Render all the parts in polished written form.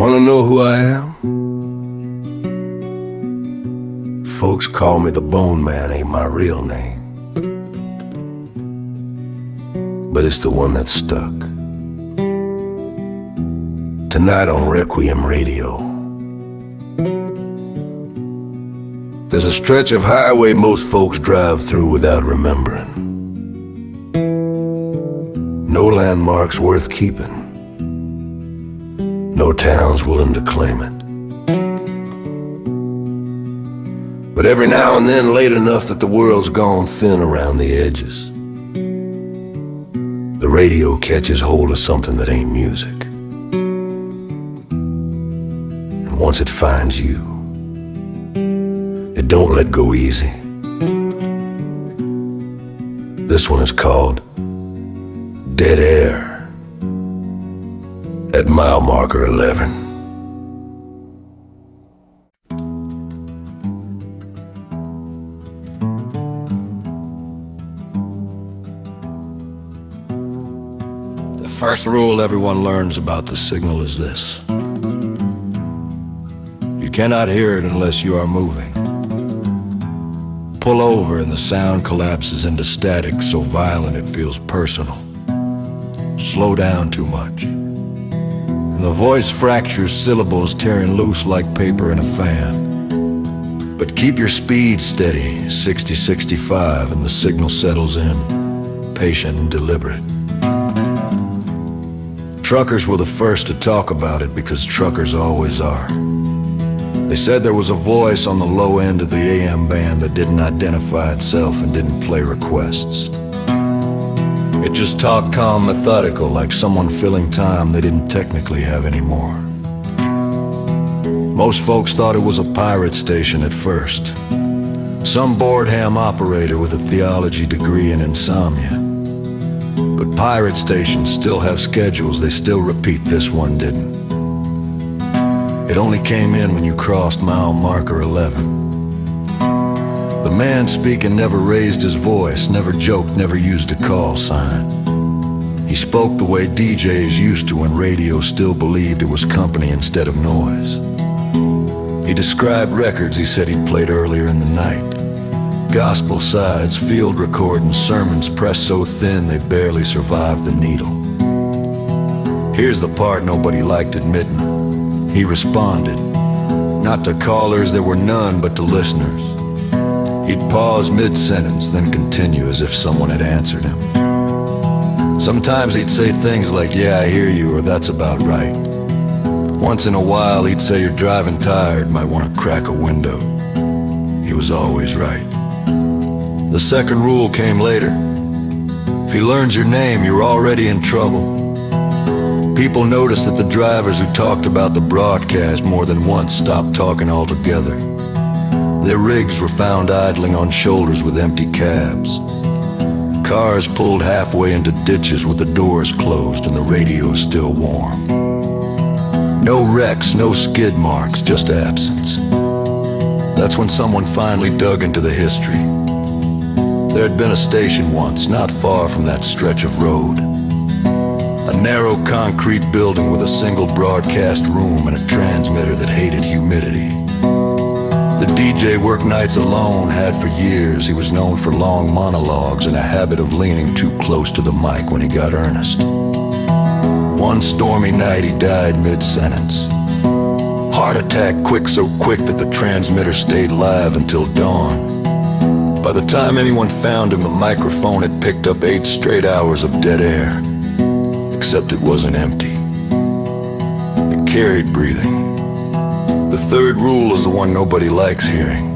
Wanna know who I am? Folks call me the Bone Man, ain't my real name, but it's the one that stuck. Tonight on Requiem Radio, there's a stretch of highway most folks drive through without remembering. No landmarks worth keeping, no towns willing to claim it. But every now and then, late enough that the world's gone thin around the edges, the radio catches hold of something that ain't music. And once it finds you, it don't let go easy. This one is called Dead Air at mile marker 11. The first rule everyone learns about the signal is this: you cannot hear it unless you are moving. Pull over and the sound collapses into static so violent it feels personal. Slow down too much, and the voice fractures syllables tearing loose like paper in a fan. But keep your speed steady, 60-65, and the signal settles in, patient and deliberate. Truckers were the first to talk about it because truckers always are. They said there was a voice on the low end of the AM band that didn't identify itself and didn't play requests. It just talked calm, methodical, like someone filling time they didn't technically have anymore. Most folks thought it was a pirate station at first. Some bored ham operator with a theology degree in insomnia. But pirate stations still have schedules, they still repeat. This one didn't. It only came in when you crossed mile marker 11. The man speaking never raised his voice, never joked, never used a call sign. He spoke the way DJs used to when radio still believed it was company instead of noise. He described records he said he'd played earlier in the night. Gospel sides, field recordings, sermons pressed so thin they barely survived the needle. Here's the part nobody liked admitting. He responded, not to callers, there were none, but to listeners. He'd pause mid-sentence, then continue as if someone had answered him. Sometimes he'd say things like, yeah, I hear you, or that's about right. Once in a while, he'd say, you're driving tired, might want to crack a window. He was always right. The second rule came later. If he learns your name, you're already in trouble. People noticed that the drivers who talked about the broadcast more than once stopped talking altogether. Their rigs were found idling on shoulders with empty cabs. Cars pulled halfway into ditches with the doors closed and the radio still warm. No wrecks, no skid marks, just absence. That's when someone finally dug into the history. There had been a station once, not far from that stretch of road. A narrow concrete building with a single broadcast room and a transmitter that hated humidity. The DJ worked nights alone, had for years. He was known for long monologues and a habit of leaning too close to the mic when he got earnest. One stormy night he died mid-sentence. Heart attack so quick that the transmitter stayed live until dawn. By the time anyone found him, the microphone had picked up 8 straight hours of dead air. Except it wasn't empty. It carried breathing. The third rule is the one nobody likes hearing.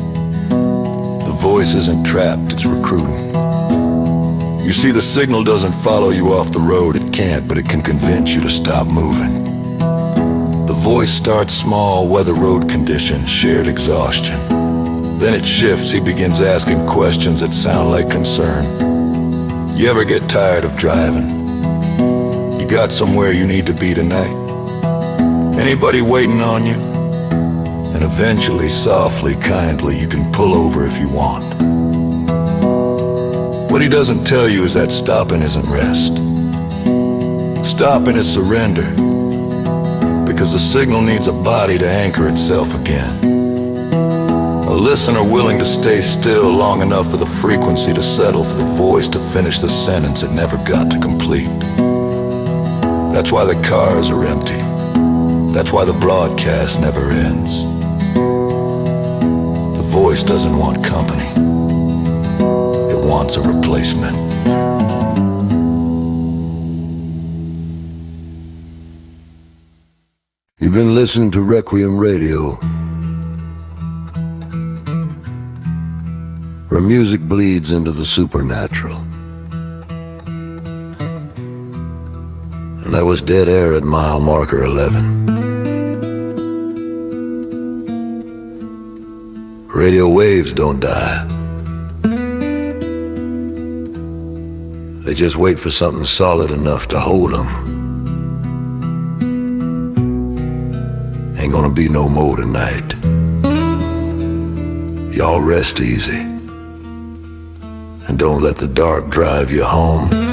The voice isn't trapped, it's recruiting. You see, the signal doesn't follow you off the road. It can't, but it can convince you to stop moving. The voice starts small, weather, road conditions, shared exhaustion. Then it shifts, he begins asking questions that sound like concern. You ever get tired of driving? You got somewhere you need to be tonight? Anybody waiting on you? And eventually, softly, kindly, you can pull over if you want. What he doesn't tell you is that stopping isn't rest. Stopping is surrender. because the signal needs a body to anchor itself again. A listener willing to stay still long enough for the frequency to settle, for the voice to finish the sentence it never got to complete. That's why the cars are empty. That's why the broadcast never ends. The voice doesn't want company. It wants a replacement. You've been listening to Requiem Radio, where music bleeds into the supernatural. And that was Dead Air at mile marker 11. Radio waves don't die. They just wait for something solid enough to hold them. Ain't gonna be no more tonight. Y'all rest easy. And don't let the dark drive you home.